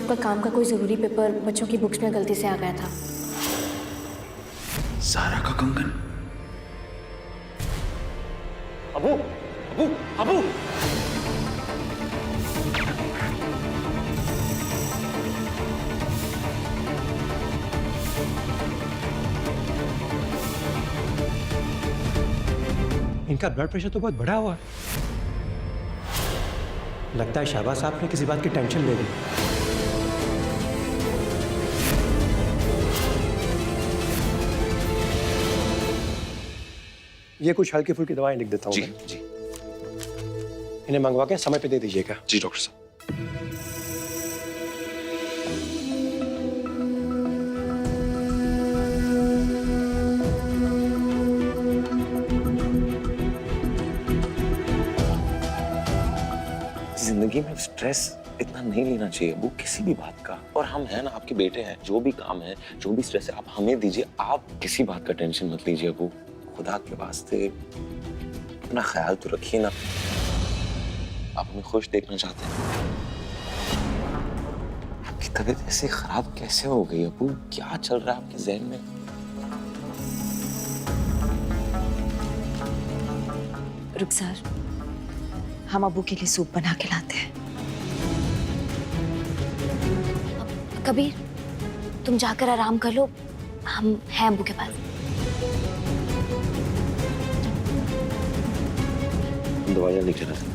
आपका काम का कोई ज़रूरी पेपर बच्चों की बुक्स में गलती से आ गया था। सारा का कंगन। अबू, अबू, अबू। इनका ब्लड प्रेशर तो बहुत बढ़ा हुआ है। लगता है शाहबाज साहब ने किसी बात की टेंशन ले ली। ये कुछ हल्की फुल्की दवाएं लिख देता हूँ जी, मैं। जी। इन्हें मंगवा के समय पे दे दीजिएगा। जी डॉक्टर साहब। जिंदगी में स्ट्रेस इतना नहीं लेना चाहिए वो किसी भी बात का। और हम हैं ना, आपके बेटे हैं। जो भी काम है, जो भी स्ट्रेस है, आप हमें दीजिए। आप किसी बात का टेंशन मत लीजिए अबू। खुदा के वास्ते अपना ख्याल तो रखिए ना। आप हमें खुश देखना चाहते हैं। आपकी तबीयत ऐसे खराब कैसे हो गई अबू? क्या चल रहा है आपके जहन में? रुखसार, हम अबू के लिए सूप बना के लाते हैं। कबीर, तुम जाकर आराम कर लो, हम हैं अबू के पास। दवाइयाँ लिख रहा था।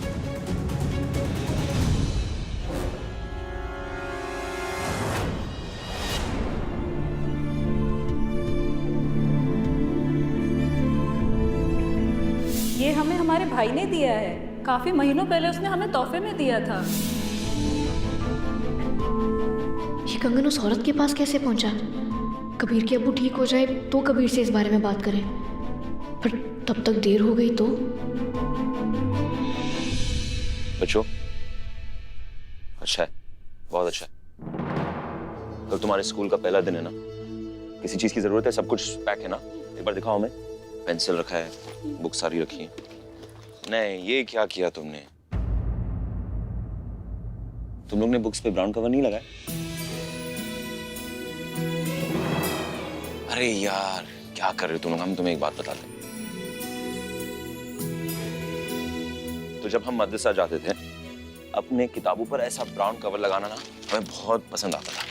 ये हमें हमारे भाई ने दिया है। काफी महीनों पहले उसने हमें तोहफे में दिया था। ये कंगन उस औरत के पास कैसे पहुंचा? कबीर के अब्बू ठीक हो जाए तो कबीर से इस बारे में बात करें, पर तब तक देर हो गई तो। बच्चों, अच्छा है, बहुत अच्छा है। कल तुम्हारे स्कूल का पहला दिन है ना। किसी चीज की जरूरत है? सब कुछ पैक है ना? एक बार दिखाओ हमें। पेंसिल रखा है, बुक सारी रखी है। नहीं, ये क्या किया तुमने? तुम लोग ने बुक्स पे ब्राउन कवर नहीं लगाया? अरे यार, क्या कर रहे हो तुम लोग? हम तुम्हें एक बात बताते हैं। तो जब हम मदरसा जाते थे, अपने किताबों पर ऐसा ब्राउन कवर लगाना ना हमें बहुत पसंद आता था,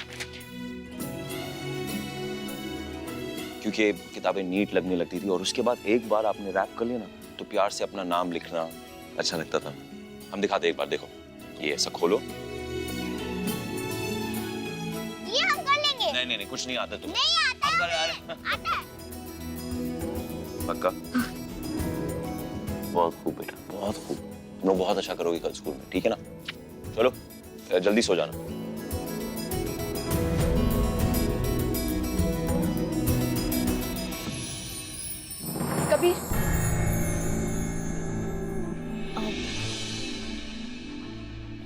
क्योंकि किताबें नीट लगने लगती थी। और उसके बाद एक बार आपने रैप कर लिया ना, तो प्यार से अपना नाम लिखना अच्छा लगता था। हम दिखाते एक बार, देखो। ये ऐसा खोलो। ये हम कर लेंगे। नहीं नहीं नहीं, कुछ नहीं आता तुम्हें। नहीं आता अब कर यार। आता है। पक्का? बहुत खूब बेटा, बहुत खूब। तुम लोग बहुत अच्छा करोगे कल स्कूल में, ठीक है ना? चलो जल्दी सो जाना। कबीर,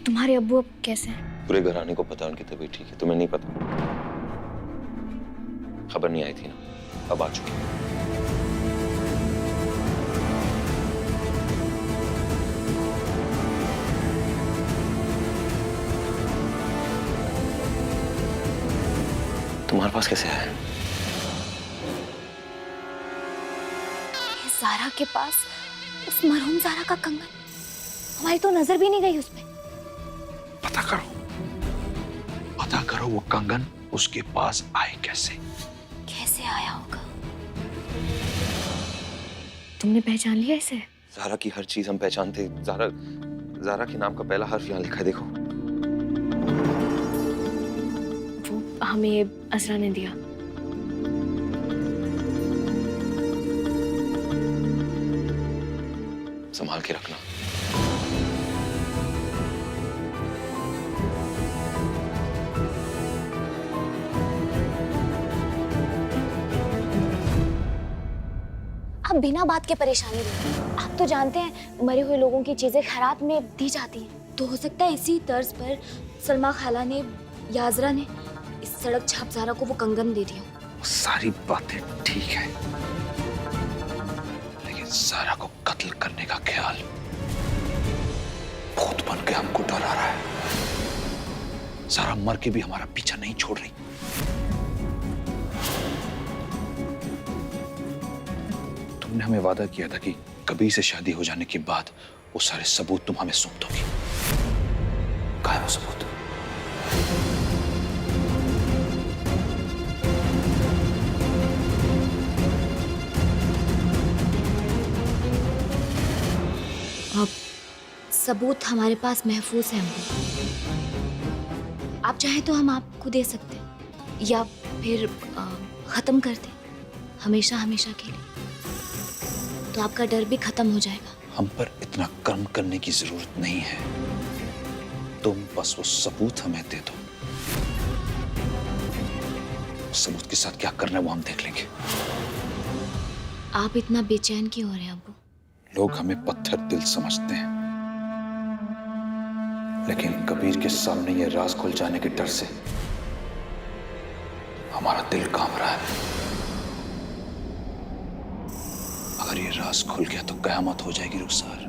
तुम्हारे अब्बू अब कैसे हैं? पूरे घराने को पता है उनकी तबीयत ठीक है। तुम्हें नहीं पता? खबर नहीं आई थी ना, अब आ चुकी है। तुम्हारे पास कैसे आया? ज़ारा के पास उस मरहूम ज़ारा का कंगन, हमारी तो नजर भी नहीं गई उस पे। पता करो वो कंगन उसके पास आए कैसे? कैसे आया होगा? तुमने पहचान लिया इसे? ज़ारा की हर चीज हम पहचानते। ज़ारा के नाम का पहला हर्फ यहाँ लिखा है, देखो। वो हमें असरा ने दिया। संभाल के रखना। आप बिना बात के परेशानी रहे। आप तो जानते हैं मरे हुए लोगों की चीजें खैरात में दी जाती हैं, तो हो सकता है इसी तर्ज पर सलमा खाला ने, याजरा ने इस सड़क छाप ज़ारा को वो कंगन दे दिया। सारी बातें ठीक है, लेकिन ज़ारा को कत्ल करने का ख्याल भूत बन के हमको डरा रहा है। सारा मर के भी हमारा पीछा नहीं छोड़ रही। तुमने हमें वादा किया था कि कबीर से शादी हो जाने के बाद वो सारे सबूत तुम हमें सौंप दोगी। कहाँ है वो सबूत? अब सबूत हमारे पास महफूज है अम्बू। आप चाहें तो हम आपको दे सकते हैं या फिर खत्म कर दें हमेशा हमेशा के लिए, तो आपका डर भी खत्म हो जाएगा। हम पर इतना कर्म करने की जरूरत नहीं है, तुम बस वो सबूत हमें दे दो। सबूत के साथ क्या करना है वो हम देख लेंगे। आप इतना बेचैन क्यों हो रहे हैं अब्बू? लोग हमें पत्थर दिल समझते हैं, लेकिन कबीर के सामने ये राज खुल जाने के डर से हमारा दिल कांप रहा है। अगर ये राज खुल गया तो कयामत हो जाएगी रुखसार।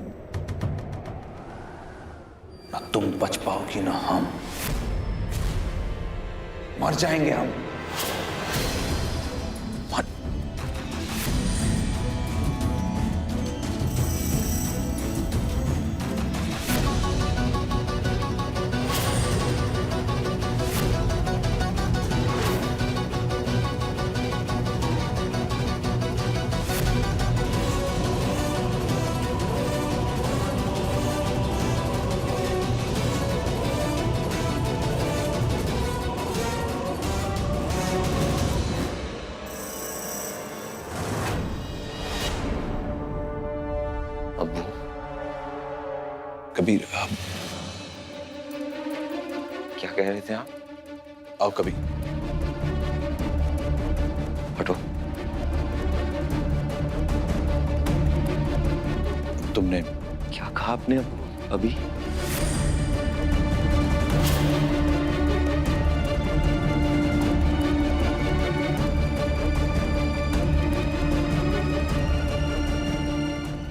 ना तुम बच पाओगी ना हम, मर जाएंगे हम। मर... अब्बू, कबीर क्या कह रहे थे आप? आओ कबीर। हटो। तुमने क्या कहा आपने अब्बू अभी?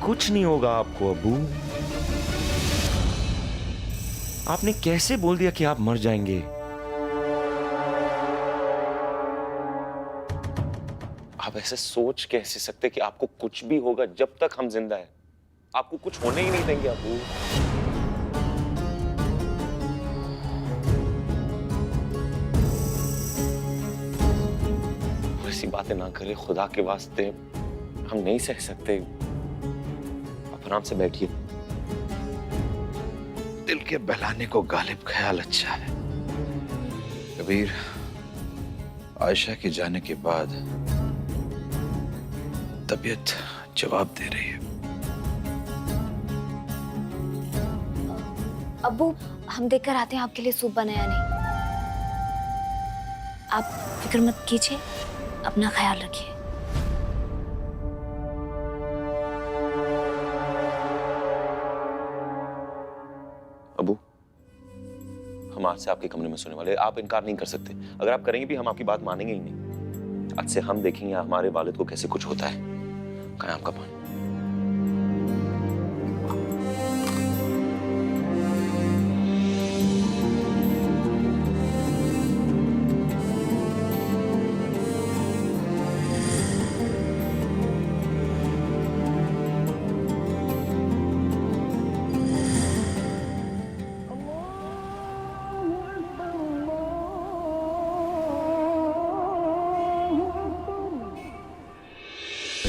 कुछ नहीं होगा आपको अब्बू। आपने कैसे बोल दिया कि आप मर जाएंगे? आप ऐसे सोच कैसे सकते कि आपको कुछ भी होगा जब तक हम जिंदा हैं? आपको कुछ होने ही नहीं देंगे अब्बू। ऐसी बातें ना करें, खुदा के वास्ते हम नहीं सह सकते। आप आराम से बैठिए। दिल के बहलाने को गालिब ख्याल अच्छा है। कबीर, आयशा के जाने के बाद तबीयत जवाब दे रही है। अब्बू, हम देखकर आते हैं आपके लिए सूप बनाया नहीं। आप फिक्र मत कीजिए, अपना ख्याल रखिए। अब्बू, हम आज से आपके कमरे में सोने वाले। आप इनकार नहीं कर सकते। अगर आप करेंगे भी हम आपकी बात मानेंगे ही नहीं। आज से हम देखेंगे हमारे वालिद को कैसे कुछ होता है। कहाँ है आपका पानी?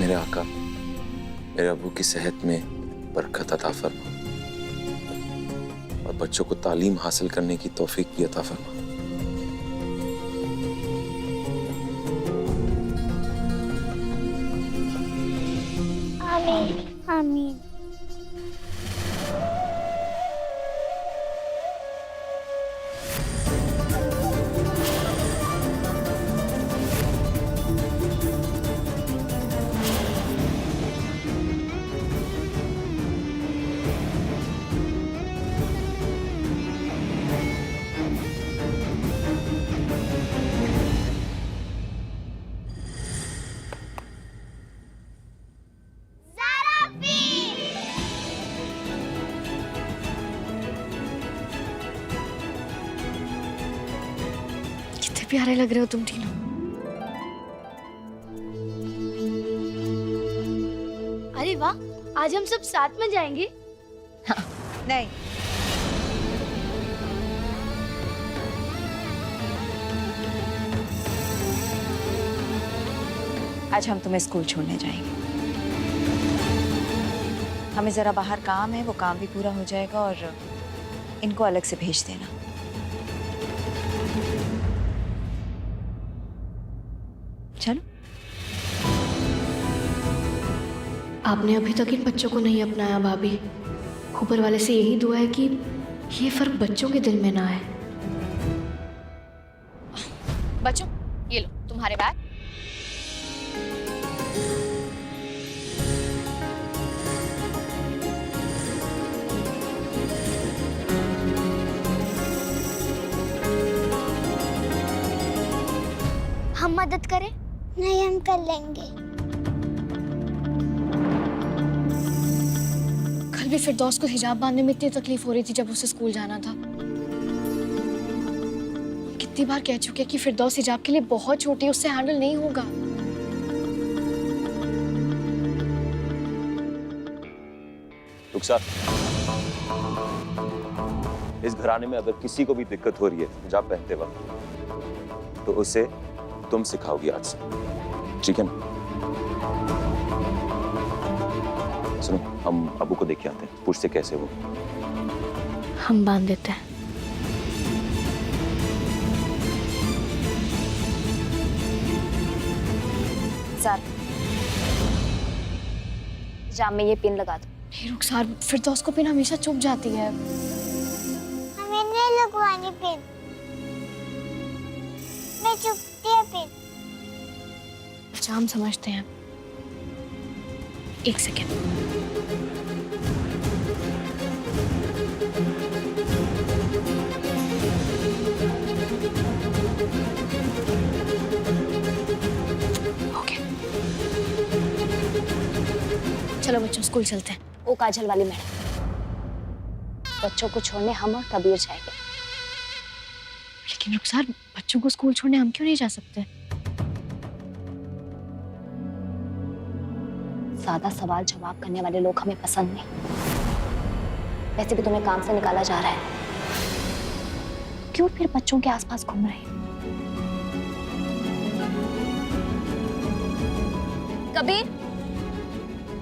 मेरे आका, मेरे अब्बू की सेहत में बरकत अता फरमा और बच्चों को तालीम हासिल करने की तौफीक भी अता फरमा। आमीन आमीन। प्यारे लग रहे हो तुम तीनों। अरे वाह, आज हम सब साथ में जाएंगे। नहीं, आज हम तुम्हें स्कूल छोड़ने जाएंगे। हमें जरा बाहर काम है, वो काम भी पूरा हो जाएगा और इनको अलग से भेज देना। चलो। आपने अभी तक इन बच्चों को नहीं अपनाया भाभी। ऊपर वाले से यही दुआ है कि ये फर्क बच्चों के दिल में ना आए। बच्चों, ये लो तुम्हारे बैग। हम मदद करें? नहीं, हम कर लेंगे। कल भी फिरदौस को हिजाब बांधने में इतनी तकलीफ हो रही थी जब उसे स्कूल जाना था। कितनी बार कह चुके हैं कि फिरदौस हिजाब के लिए बहुत छोटी है, उससे हैंडल नहीं होगा। रुखसार, इस घराने में अगर किसी को भी दिक्कत हो रही है हिजाब पहनते वक्त, तो उसे तुम सिखाओगी आज से, ठीक है ना? सुनो, हम अबू को देख के आते हैं, पूछते कैसे वो। हम बांध देते हैं। सर, जाम में ये पिन लगा दो। नहीं रुखसार, फिरदौस को पिन हमेशा चुभ जाती है। हमें नहीं लगवानी पिन। मैं चुपती है पिन। अच्छा, हम समझते हैं। एक सेकेंड। ओके, चलो बच्चों स्कूल चलते हैं। ओ काजल वाली मैडम, बच्चों को छोड़ने हम और कबीर जाएंगे। लेकिन रुखसार, बच्चों को स्कूल छोड़ने हम क्यों नहीं जा सकते? ज्यादा सवाल जवाब करने वाले लोग हमें पसंद नहीं। वैसे भी तुम्हें काम से निकाला जा रहा है, क्यों फिर बच्चों के आसपास घूम रहे हैं? कबीर,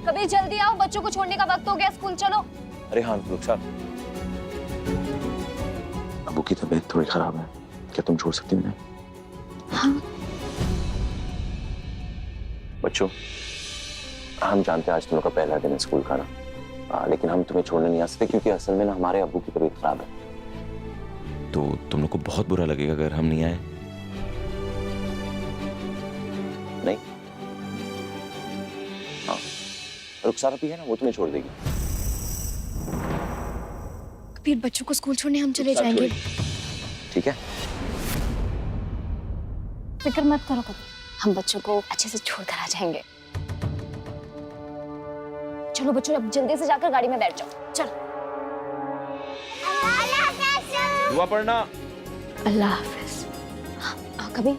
कबीर जल्दी आओ, बच्चों को छोड़ने का वक्त हो गया, स्कूल चलो। अरे हाँ रुखसार, अबू की तबीयत थोड़ी खराब है, क्या तुम छोड़ सकती हो उन्हें? हाँ। बच्चों, हम जानते हैं आज तुम लोग का पहला दिन है स्कूल का ना, लेकिन हम तुम्हें छोड़ने नहीं आ सकते क्योंकि असल में ना हमारे अबू की तबीयत खराब है। तो तुम लोग को बहुत बुरा लगेगा अगर हम नहीं आए। नहीं? हाँ, रुखसार भी है ना, वो तुम्हें छोड़ देगी। कबीर, बच्चों को स्कूल छोड़ने हम चले जाएंगे। ठीक है? फिक्र मत करो कबीर, हम बच्चों को अच्छे से छोड़ कर आ जाएंगे। चलो बच्चों, अब जल्दी से जाकर गाड़ी में बैठ जाओ। चलो। दुआ पढ़ना। अल्लाह हाफिज। कबीर,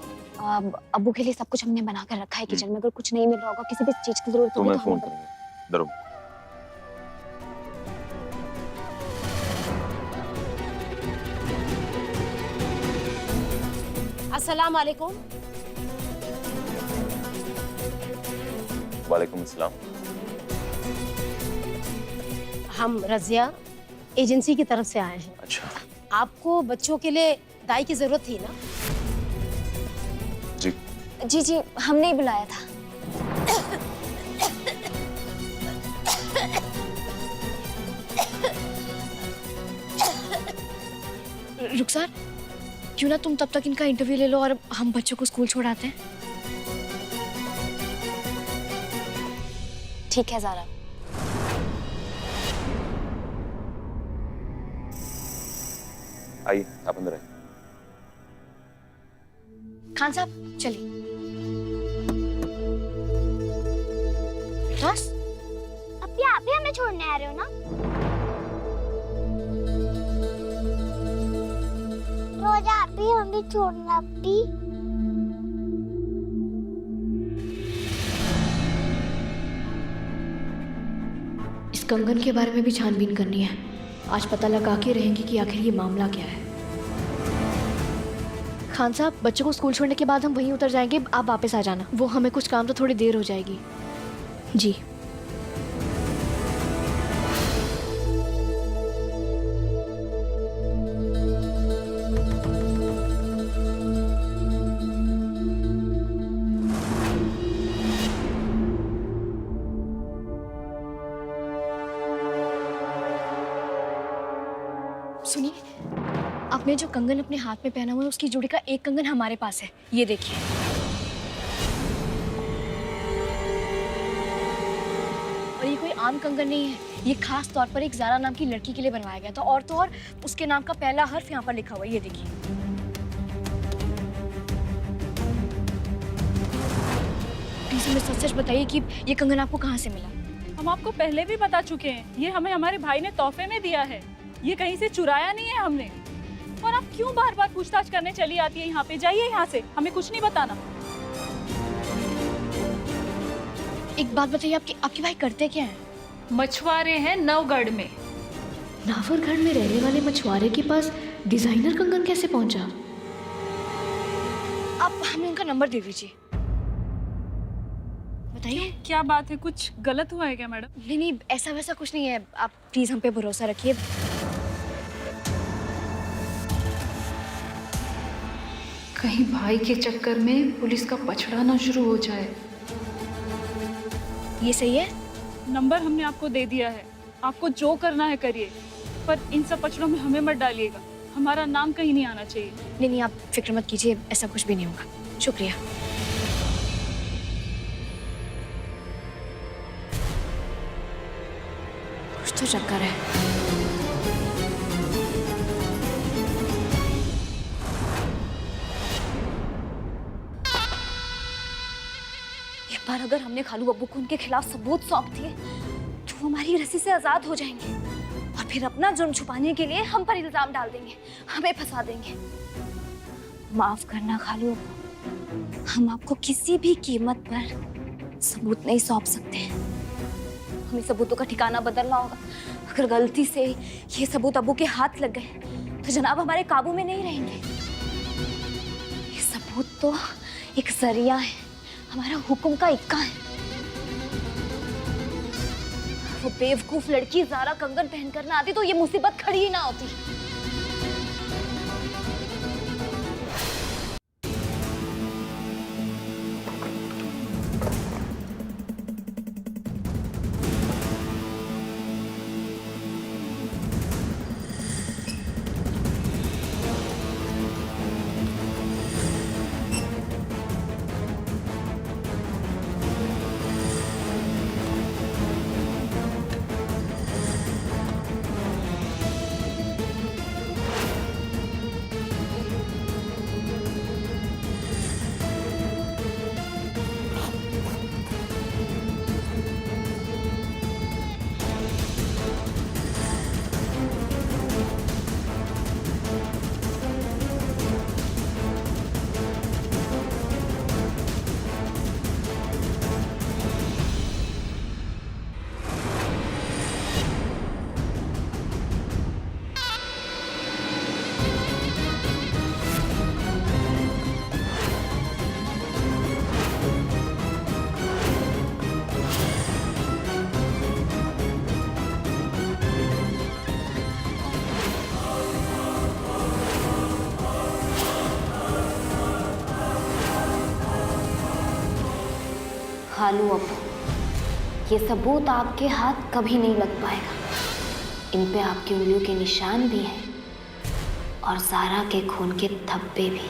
अब्बू के लिए सब कुछ हमने बना कर रखा है किचन में। अगर कुछ नहीं मिल रहा होगा, किसी भी चीज की जरूरत तो होगी मैं तो फोन हमें करूंगा। डरो। अस्सलाम वालेकुम। वालेकुम अस्सलाम। हम रजिया एजेंसी की तरफ से आए हैं। अच्छा। आपको बच्चों के लिए दाई की जरूरत थी ना? जी जी जी, हमने ही बुलाया था। रुखसार, क्यों ना तुम तब तक इनका इंटरव्यू ले लो और हम बच्चों को स्कूल छोड़ाते हैं। ठीक है ज़ारा। आइए, आप अंदर आइए। खान साहब चलिए। बस अब आप ही हमें छोड़ने आ रहे हो ना? रो रोज आती होंगी छोड़ना अपनी। इस कंगन के बारे में भी छानबीन करनी है। आज पता लगा के रहेंगे कि आखिर ये मामला क्या है। खान साहब, बच्चों को स्कूल छोड़ने के बाद हम वहीं उतर जाएंगे, आप वापस आ जाना। वो हमें कुछ काम तो थोड़ी देर हो जाएगी। जी। सुनिए, आपने जो कंगन अपने हाथ में पहना हुआ है उसकी जोड़ी का एक कंगन हमारे पास है, ये देखिए। और ये कोई आम कंगन नहीं है, ये खास तौर पर एक ज़ारा नाम की लड़की के लिए बनवाया गया था। और तो और उसके नाम का पहला हर्फ यहाँ पर लिखा हुआ है, ये देखिए। प्लीज हमें सच सच बताइए कि ये कंगन आपको कहाँ से मिला? हम आपको पहले भी बता चुके हैं, ये हमें हमारे भाई ने तोहफे में दिया है, ये कहीं से चुराया नहीं है हमने। और आप क्यों बार बार पूछताछ करने चली आती है यहाँ पे? जाइए यहाँ से, हमें कुछ नहीं बताना। एक बात बताइए, आपके भाई करते क्या हैं? मछुआरे हैं नवगढ़ में। नावरगढ़ में रहने वाले मछुआरे के पास डिजाइनर कंगन कैसे पहुंचा? आप हमें उनका नंबर दे दीजिए। बताइए। क्या बात है, कुछ गलत हुआ है क्या मैडम? नहीं, ऐसा वैसा कुछ नहीं है, आप प्लीज हम पे भरोसा रखिए। कहीं भाई के चक्कर में पुलिस का पछड़ाना शुरू हो जाए। ये सही है? नंबर हमने आपको दे दिया है, आपको जो करना है करिए, पर इन सब पछड़ों में हमें मत डालिएगा, हमारा नाम कहीं नहीं आना चाहिए। नहीं, आप फिक्र मत कीजिए, ऐसा कुछ भी नहीं होगा। शुक्रिया। कुछ तो चक्कर है। एक बार अगर हमने खालू अब्बू को उनके खिलाफ सबूत सौंप दिए तो वो हमारी रस्सी से आजाद हो जाएंगे और फिर अपना जुर्म छुपाने के लिए हम पर इल्जाम डाल देंगे, हमें फंसा देंगे। माफ करना खालू अब्बू, हम आपको किसी भी कीमत पर सबूत नहीं सौंप सकते। हमें सबूतों का ठिकाना बदलना होगा। अगर गलती से ये सबूत अब्बू के हाथ लग गए तो जनाब हमारे काबू में नहीं रहेंगे। ये सबूत तो एक जरिया है, हमारा हुक्म का इक्का है। वो बेवकूफ लड़की ज़ारा कंगन पहनकर ना आती तो ये मुसीबत खड़ी ही ना होती। खालू अब्बू, ये सबूत आपके हाथ कभी नहीं लग पाएगा। इन पे आपकी उंगलियों के निशान भी हैं और ज़ारा के खून के धब्बे भी।